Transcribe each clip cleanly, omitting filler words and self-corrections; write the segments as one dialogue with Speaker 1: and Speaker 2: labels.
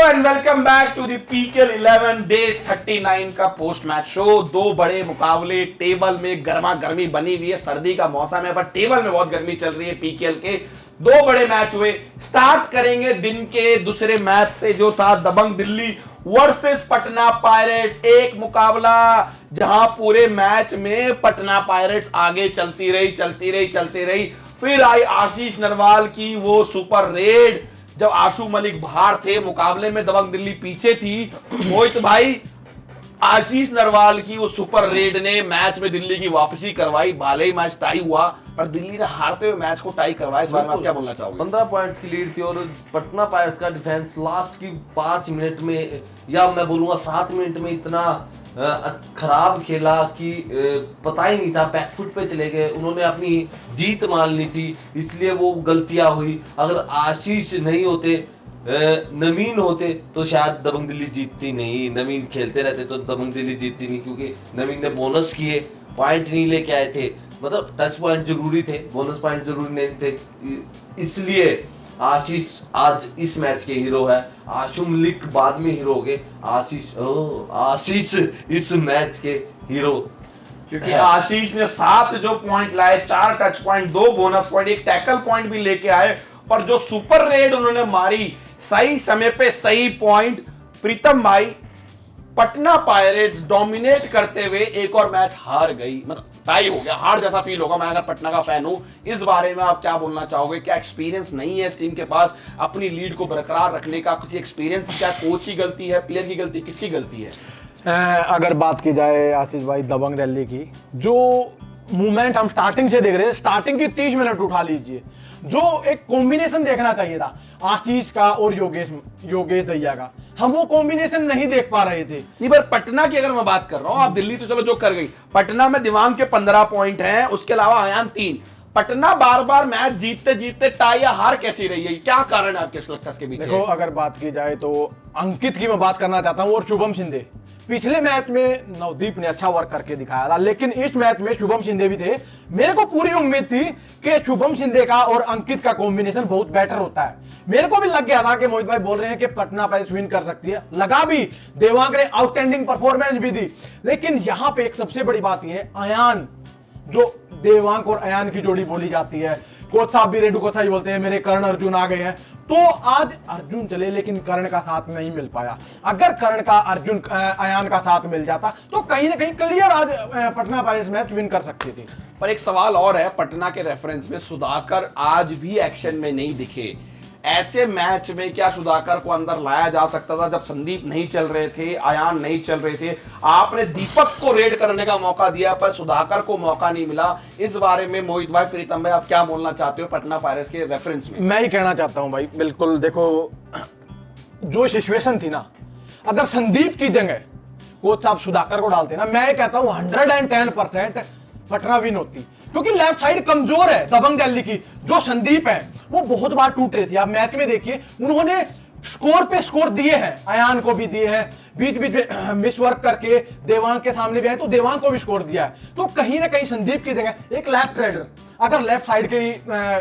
Speaker 1: And welcome back to the PKL 11 day 39 का post match show. दो बड़े मुकाबले, टेबल में गर्मा गर्मी बनी हुई है, सर्दी का मौसम है पर टेबल में बहुत गर्मी चल रही है। पीकेएल के दो बड़े मैच हुए। स्टार्ट करेंगे दिन के दूसरे मैच से जो था दबंग दिल्ली वर्सेस पटना पायरेट। एक मुकाबला जहां पूरे मैच में पटना पायरेट्स आगे चलती रही। फिर आई आशीष नरवाल की वो सुपर रेड जब आशु मलिक बाहर थे मुकाबले में, दबंग दिल्ली पीछे थी। मोहित भाई, आशीष नरवाल की वो सुपर रेड ने मैच में दिल्ली की वापसी करवाई। भले ही मैच टाई हुआ पर दिल्ली ने हारते हुए मैच को टाई करवाया। इस बारे में आप क्या बोलना चाहोगे?
Speaker 2: 15 पॉइंट्स की लीड थी और पटना पायरेट्स का डिफेंस लास्ट की 5 मिनट में या मैं बोलूंगा 7 मिनट में इतना खराब खेला कि पता ही नहीं था, बैकफुट पे चले गए। उन्होंने अपनी जीत मान ली थी, इसलिए वो गलतियां हुई। अगर आशीष नहीं होते, नवीन होते तो शायद दबंग दिल्ली जीतती नहीं। नवीन खेलते रहते तो दबंग दिल्ली जीतती नहीं, क्योंकि नवीन ने बोनस किए, पॉइंट नहीं लेके आए थे। मतलब टच पॉइंट जरूरी थे, बोनस पॉइंट जरूरी नहीं थे। इसलिए आशीष आज इस मैच के हीरो है। आशु मलिक बाद में हीरो हो गए, आशीष इस मैच के हीरो,
Speaker 1: क्योंकि आशीष ने 7 जो पॉइंट लाए, 4 touch point, 2 bonus point, 1 tackle point भी लेके आए। पर जो सुपर रेड उन्होंने मारी, सही समय पे सही पॉइंट, प्रीतम भाई, पटना पायरेट्स डोमिनेट करते हुए एक और मैच हार गई। मतलब टाई हो गया, हार जैसा फील होगा। मैं अगर पटना का फैन हूं, इस बारे में आप क्या बोलना चाहोगे? क्या एक्सपीरियंस नहीं है इस टीम के पास अपनी लीड को बरकरार रखने का? किसी एक्सपीरियंस, क्या कोच की गलती है, प्लेयर की गलती, किसकी गलती है?
Speaker 3: अगर बात की जाए आशीष भाई दबंग दिल्ली की, जो मूवमेंट हम स्टार्टिंग से देख रहे हैं, स्टार्टिंग की 30 मिनट उठा लीजिए, जो एक कॉम्बिनेशन देखना चाहिए था आशीष का और योगेश दहिया का, हम वो कॉम्बिनेशन नहीं देख पा रहे थे।
Speaker 1: नहीं, पर पटना की अगर मैं बात कर रहा हूं, आप दिल्ली तो चलो जो कर गई, पटना में दिवांग के 15 पॉइंट हैं, उसके अलावा अयान 3। पटना बार बार मैच जीतते जीतते टाई या हार कैसी रही है? क्या कारण है आपके इसके पीछे?
Speaker 3: देखो, अगर बात की जाए तो अंकित की मैं बात करना चाहता हूं और शुभम शिंदे। पिछले मैच में नवदीप ने अच्छा वर्क करके दिखाया था, लेकिन इस मैच में शुभम शिंदे भी थे। मेरे को पूरी उम्मीद थी कि शुभम शिंदे का और अंकित का कॉम्बिनेशन बहुत बेटर होता है। मेरे को भी लग गया था कि मोहित भाई बोल रहे हैं कि पटना पायरेट्स विन कर सकती है, लगा भी। देवांग ने आउटस्टैंडिंग परफॉर्मेंस भी दी। लेकिन यहां पे एक सबसे बड़ी बात यह है, अयान, जो देवांग और अयान की जोड़ी बोली जाती है, कोच साहब भी, रेडू कोच साहब बोलते हैं मेरे कर्ण अर्जुन आ गए हैं। तो आज अर्जुन चले लेकिन कर्ण का साथ नहीं मिल पाया। अगर कर्ण का अयान का साथ मिल जाता तो कहीं ना कहीं क्लियर आज पटना पायरेट्स मैच विन कर सकती थी।
Speaker 1: पर एक सवाल और है, पटना के रेफरेंस में सुधाकर आज भी एक्शन में नहीं दिखे। ऐसे मैच में क्या सुधाकर को अंदर लाया जा सकता था जब संदीप नहीं चल रहे थे, अयान नहीं चल रहे थे? आपने दीपक को रेड करने का मौका दिया पर सुधाकर को मौका नहीं मिला। इस बारे में मोहित भाई, प्रीतम भाई, आप क्या बोलना चाहते हो पटना पायरेट्स के रेफरेंस में?
Speaker 3: मैं ही कहना चाहता हूं भाई, बिल्कुल। देखो, जो सिचुएशन थी ना, अगर संदीप की जगह कोच साहब सुधाकर को डालते ना, मैं कहता हूं 110% पटना विन होती। क्योंकि लेफ्ट साइड कमजोर है दबंग दिल्ली की। जो संदीप है वो बहुत बार टूट रही थी। आप मैच में देखिए, उन्होंने स्कोर पे स्कोर दिए हैं, अयान को भी दिए हैं, बीच बीच में मिस वर्क करके देवांग के सामने भी आए तो देवांग को भी स्कोर दिया है। तो कहीं ना कहीं संदीप की जगह एक लेफ्ट राइडर, अगर लेफ्ट साइड के ही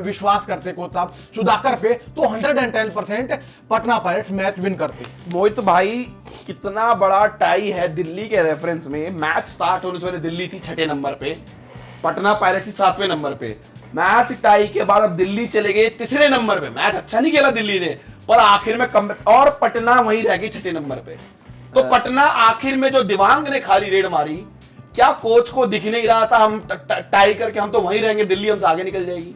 Speaker 3: विश्वास करते कोच साहब सुधाकर पे, तो 110% पटना पायरेट्स मैच विन करती।
Speaker 1: मोहित भाई, कितना बड़ा टाई है दिल्ली के रेफरेंस में। मैच स्टार्ट होने से पहले दिल्ली थी 6 नंबर पे, पटना पायरेट्स 7वें नंबर पे। मैच टाई के बाद अब दिल्ली चले गए 3रे नंबर पे। मैच अच्छा नहीं खेला दिल्ली ने, पर आखिर में कम, और पटना वहीं रह गई 6 नंबर पे। तो पटना आखिर में जो दिवांग ने खाली रेड मारी, क्या कोच को दिख नहीं रहा था हम टाई करके हम तो वहीं रहेंगे, दिल्ली हमसे आगे निकल जाएगी?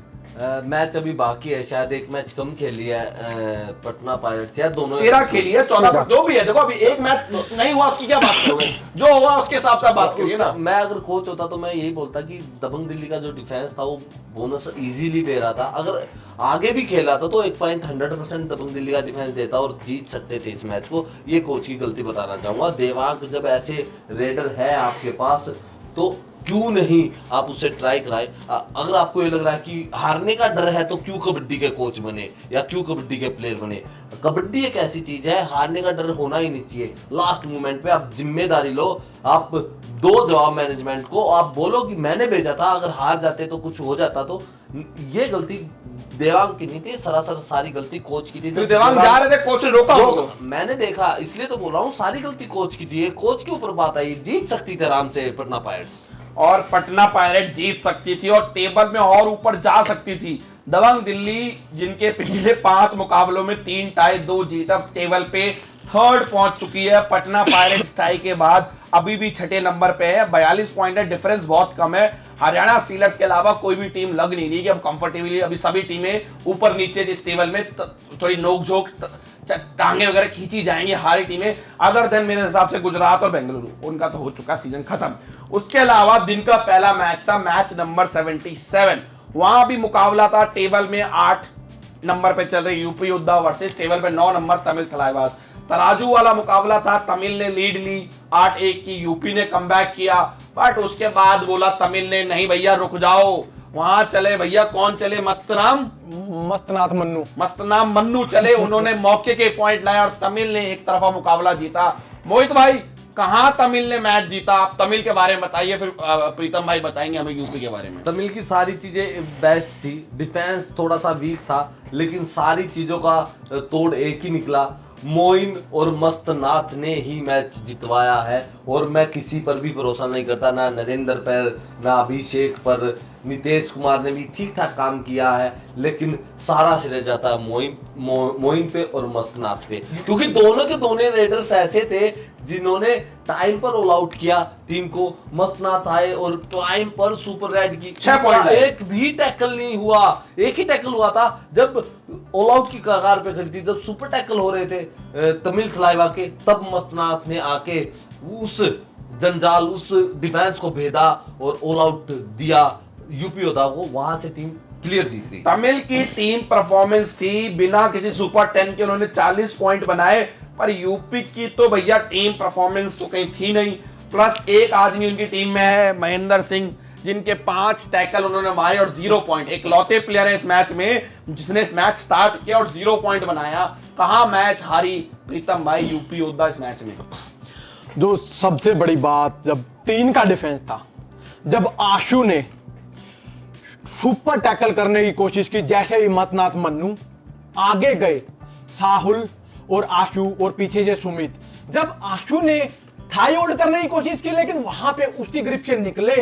Speaker 2: मैच अभी बाकी है, शायद एक मैच कम खेली है पटना पायरेट्स, या दोनों
Speaker 1: 13 खेली है, 14 जो भी है। देखो, अभी एक मैच नहीं हुआ, उसकी क्या बात करोगे? जो हुआ उसके हिसाब से बात करिए ना।
Speaker 2: मैं अगर कोच होता तो मैं यही बोलता कि दबंग दिल्ली का जो डिफेंस था वो बोनस इजीली दे रहा था। अगर आगे भी खेला था तो 1 पॉइंट 100% दबंग दिल्ली का डिफेंस देता और जीत सकते थे इस मैच को। ये कोच की गलती बताना चाहूंगा। देवांग जब ऐसे रेडर है आपके पास तो क्यों नहीं आप उससे ट्राई कराए? अगर आपको ये लग रहा है कि हारने का डर है तो क्यों कबड्डी के कोच बने या क्यों कबड्डी के प्लेयर बने? कबड्डी एक ऐसी चीज है, हारने का डर होना ही नहीं चाहिए। लास्ट मोमेंट पे आप जिम्मेदारी लो, आप दो जवाब मैनेजमेंट को, आप बोलो कि मैंने भेजा था, अगर हार जाते तो कुछ हो जाता। तो ये गलती देवांग की नहीं थी, सरासर सारी गलती कोच की थी।
Speaker 1: तो देवांग जा रहे थे, कोच ने रोका उनको।
Speaker 2: मैंने देखा, इसलिए तो बोल रहा हूँ सारी गलती कोच की थी। कोच के ऊपर बात आई, जीत सकती थी आराम से पटना पायरेट्स,
Speaker 1: और पटना पायरेट जीत सकती थी और टेबल में और ऊपर जा सकती थी। दबंग दिल्ली जिनके पिछले 5 मुकाबलों में 3 टाई 2 जीत, अब टेबल पे 3rd पहुंच चुकी है। पटना पायरेट्स टाई के बाद अभी भी 6ठे नंबर पे है, 42 पॉइंट है, डिफरेंस बहुत कम है। हरियाणा स्टीलर्स के अलावा कोई भी टीम लग नहीं रही कि अब कंफर्टेबली अभी सभी टीमें ऊपर नीचे इस टेबल में थोड़ी नोक-झोंक टांगे वगैरह खींची जाएंगी हारी टीमें, अदर देन मेरे हिसाब से गुजरात और बेंगलुरु, उनका तो हो चुका सीजन खत्म। उसके अलावा दिन का पहला मैच था मैच नंबर 77, वहां भी मुकाबला था। टेबल में 8 नंबर पे चल रही यूपी योद्धा वर्सेस टेबल पे 9 नंबर तमिल थलाइवास। तराजू वाला मुकाबला था, तमिल ने लीड ली 8-1 की, यूपी ने कमबैक किया, बट उसके बाद बोला तमिल ने नहीं भैया रुक जाओ, वहां चले भैया, कौन चले, मस्तनाथ मन्नू चले, उन्होंने मौके के पॉइंट लाए और तमिल ने एक तरफा मुकाबला जीता। मोहित भाई, कहां तमिल ने मैच जीता, आप तमिल के बारे में बताइए, फिर प्रीतम भाई बताएंगे हमें यूपी के बारे में।
Speaker 2: तमिल की सारी चीजें बेस्ट थी, डिफेंस थोड़ा सा वीक था, लेकिन सारी चीजों का तोड़ एक ही निकला, मोइन और मस्तनाथ ने ही मैच जितवाया है। और मैं किसी पर भी भरोसा नहीं करता, ना नरेंद्र पर, ना अभिषेक पर। नीतीश कुमार ने भी ठीक ठाक काम किया है, लेकिन सारा श्रेय जाता है मोइन पे और मस्तनाथ पे, क्योंकि दोनों के दोनों रेडर्स ऐसे थे जिन्होंने टाइम पर ऑल आउट किया टीम को। मस्तनाथ आए और टाइम पर सुपर रेड की
Speaker 1: 6 पॉइंट,
Speaker 2: एक भी टैकल नहीं हुआ, एक ही टैकल हुआ था जब ऑल आउट की कगार पे खड़ी थी, जब सुपर टैकल हो रहे थे तमिल थलाइवा के, तब मस्तनाथ ने आके उस जंजाल, उस डिफेंस को भेदा और ऑल आउट दिया यूपी योद्धा को, वहां से टीम क्लियर जीत गई।
Speaker 1: तमिल की टीम परफॉर्मेंस थी, बिना किसी सुपर 10 के उन्होंने 40 पॉइंट बनाए, पर यूपी की तो भैया टीम परफॉर्मेंस तो कहीं थी नहीं। प्लस एक आदमी उनकी टीम में है महेंद्र सिंह, जिनके 5 टैकल उन्होंने मारे और 0 पॉइंट, एक लौते प्लेयर है इस मैच में जिसने इस मैच स्टार्ट किया और 0 पॉइंट बनाया। कहां मैच हारी प्रीतम भाई यूपी योद्धा इस मैच में?
Speaker 3: जो सबसे बड़ी बात, जब 3 का डिफेंस था, जब आशु ने सुपर टैकल करने की कोशिश की, जैसे ही मस्तनाथ मन्नू आगे गए, साहुल और आशु और पीछे से सुमित, जब आशु ने थाई होल्ड करने की कोशिश की, लेकिन वहां पे उसकी ग्रिप से निकले,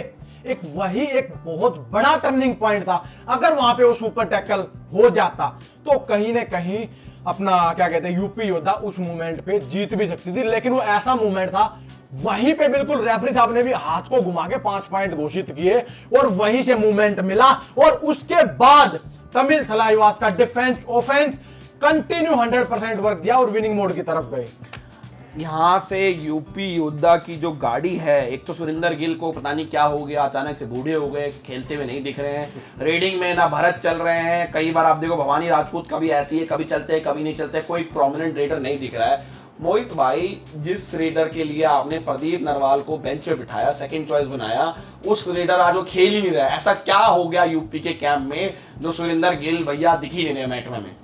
Speaker 3: वही एक बहुत बड़ा टर्निंग पॉइंट था। अगर वहां पे वो सुपर टैकल हो जाता तो कहीं ना कहीं अपना क्या कहते हैं यूपी योद्धा उस मूवमेंट पे जीत भी सकती थी, लेकिन वो ऐसा मूवमेंट था, वहीं पे बिल्कुल रेफरी साहब ने भी हाथ को घुमा के 5 पॉइंट घोषित किए और वहीं से मूवमेंट मिला। और उसके बाद तमिल थलाइवास का डिफेंस ओफेंस कंटिन्यू 100% वर्क दिया और विनिंग मोड की तरफ गए।
Speaker 1: यहां से यूपी योद्धा की जो गाड़ी है, एक तो सुरेंद्र गिल को पता नहीं क्या हो गया, अचानक से बूढ़े हो गए, खेलते हुए नहीं दिख रहे हैं, रेडिंग में ना भरत चल रहे हैं, कई बार आप देखो भवानी राजपूत कभी ऐसी है, कभी चलते हैं कभी नहीं चलते, कोई प्रोमिनेंट रेडर नहीं दिख रहा है। मोहित भाई, जिस रेडर के लिए आपने प्रदीप नरवाल को बेंच पे बिठाया, सेकंड चॉइस बनाया, उस रेडर आज वो खेल ही नहीं रहा है। ऐसा क्या हो गया यूपी के कैंप में जो सुरेंद्र गिल भैया दिख ही नहीं रहे मैच में?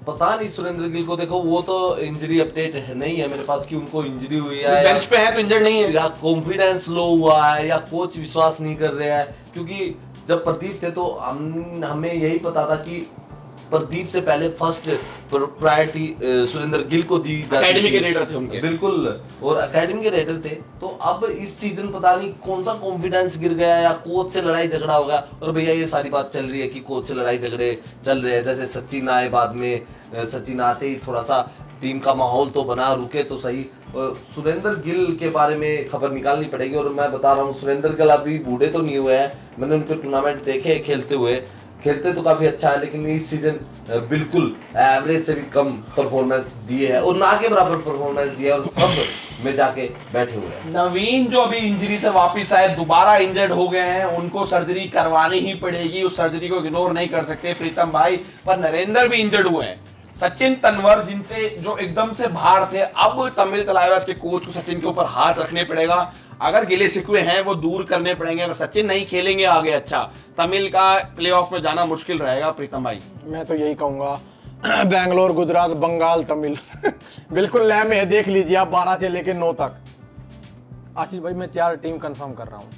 Speaker 2: पता नहीं, सुरेंद्र गिल को देखो, वो तो इंजरी अपडेट नहीं है मेरे पास कि उनको इंजरी हुई है,
Speaker 1: बेंच पे है तो इंजर्ड नहीं है,
Speaker 2: या कॉन्फिडेंस लो हुआ है, या कोच विश्वास नहीं कर रहा है। क्योंकि जब प्रदीप थे तो हमें यही पता था कि प्रदीप से पहले फर्स्ट प्रायोरिटी सुरेंद्र गिल को दी जाती थी।
Speaker 1: एकेडमी के रेडर थे उनके,
Speaker 2: बिल्कुल, और एकेडमी के रेडर थे। तो अब इस सीजन पता नहीं कौन सा कॉन्फिडेंस गिर गया या कोच से लड़ाई झगड़ा हो गया। और भैया ये सारी बात चल रही है कि कोच से लड़ाई झगड़े चल रहे हैं, जैसे सचिन आए, बाद में सचिन आते ही थोड़ा सा टीम का माहौल तो बना, रुके तो सही। और सुरेंद्र गिल के बारे में खबर निकालनी पड़ेगी। और मैं बता रहा हूँ, सुरेंद्र गिल अभी बूढ़े तो नहीं हुए हैं, मैंने उनके टूर्नामेंट देखे खेलते हुए, खेलते तो काफी अच्छा है, लेकिन इस सीजन बिल्कुल एवरेज से भी कम परफॉर्मेंस दिए है और ना के बराबर परफॉर्मेंस दिए है, और सब में जाके बैठे हुए हैं।
Speaker 1: नवीन जो अभी इंजरी से वापस आए, दोबारा इंजर्ड हो गए हैं, उनको सर्जरी करवानी ही पड़ेगी, उस सर्जरी को इग्नोर नहीं कर सकते प्रीतम भाई। पर नरेंद्र भी इंजर्ड हुए हैं, सचिन तनवर जिनसे जो एकदम से बाहर थे, अब तमिल तलाइवास के कोच को सचिन के ऊपर हाथ रखने पड़ेगा। अगर गिले शिकवे हैं वो दूर करने पड़ेंगे। अगर सचिन नहीं खेलेंगे आगे, अच्छा तमिल का प्लेऑफ में जाना मुश्किल रहेगा प्रीतम भाई।
Speaker 3: मैं तो यही कहूंगा, बेंगलोर, गुजरात, बंगाल, तमिल बिल्कुल लय में है, देख लीजिए आप 12 से लेकर 9 तक। आशीष भाई, मैं 4 टीम कंफर्म कर रहा हूं।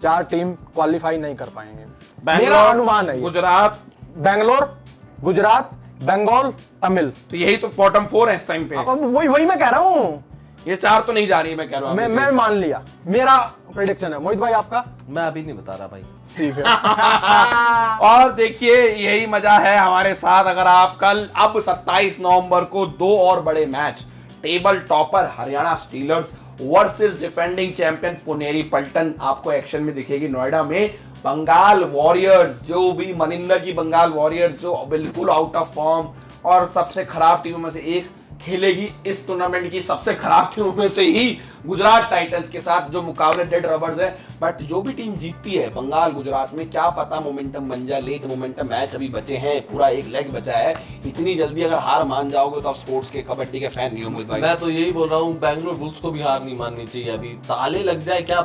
Speaker 3: 4 टीम क्वालिफाई नहीं कर पाएंगे। मेरा
Speaker 1: बैंगलोर,
Speaker 3: अनुमान है ये।
Speaker 1: गुजरात,
Speaker 3: बैंगलोर, गुजरात, बंगाल, तमिल।
Speaker 1: तो यही तो बॉटम 4 है इस टाइम पे।
Speaker 3: अब वही मैं कह रहा हूँ।
Speaker 1: ये 4 तो नहीं जा रही, मैं कह रहा हूँ
Speaker 3: मैं मान लिया, मेरा प्रेडिक्शन है। मोहित भाई आपका?
Speaker 2: मैं अभी नहीं बता रहा भाई।
Speaker 3: ठीक है।
Speaker 1: और देखिए यही मजा है हमारे साथ, अगर आप कल अब 27 नवंबर को 2 और बड़े match, table topper Haryana steelers versus defending champion Puneri Paltan आपको एक्शन में दिखेगी नोएडा में। बंगाल वॉरियर्स, जो भी मनिंदर की बंगाल वॉरियर्स जो बिल्कुल आउट ऑफ फॉर्म और सबसे खराब टीमों में से एक, खेलेगी इस टूर्नामेंट की सबसे खराब टीमों में से ही गुजरात टाइटंस के साथ, जो मुकाबले डेड रबर्स है। बट जो भी टीम जीतती है बंगाल गुजरात में, क्या पता मोमेंटम बन जाए, लेट मोमेंटम मैच अभी बचे हैं, पूरा एक लेग बचा है। इतनी जल्दी अगर हार मान जाओगे तो आप स्पोर्ट्स के, कबड्डी के फैन नहीं हो मोहित भाई।
Speaker 2: मैं तो यही बोल रहा हूँ, बैंगलोर बुल्स को भी हार नहीं माननी चाहिए। अभी ताले लग जाए क्या,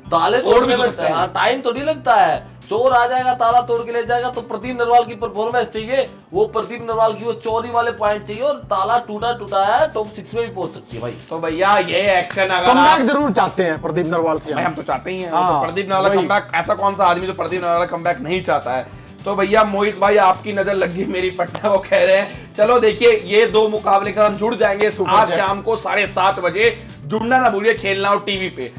Speaker 2: ताले तोड़ने में टाइम तो नहीं लगता है। चोर आ जाएगा, ताला तोड़ के ले जाएगा, तो प्रदीप नरवाल की परफॉर्मेंस चाहिए, वो प्रदीप नरवाल की वो चोरी वाले पॉइंट चाहिए, और ताला टूटा है, टॉप 6 में भी पहुंच सकती है भाई।
Speaker 1: तो भैया ये एक्शन अगर
Speaker 3: कमबैक जरूर चाहते हैं प्रदीप नरवाल से।
Speaker 1: हम तो चाहते ही हैं।
Speaker 3: हाँ,
Speaker 1: तो प्रदीप नरवाल कमबैक, ऐसा कौन सा आदमी जो प्रदीप नरवाल कमबैक नहीं चाहता है। तो भैया मोहित भाई आपकी नजर लग गई मेरी पटना को, कह रहे हैं चलो देखिए ये 2 मुकाबले के साथ हम जुड़ जाएंगे आज शाम को 7:30 बजे। जुड़ना ना भूलिए, खेलना और टीवी पे।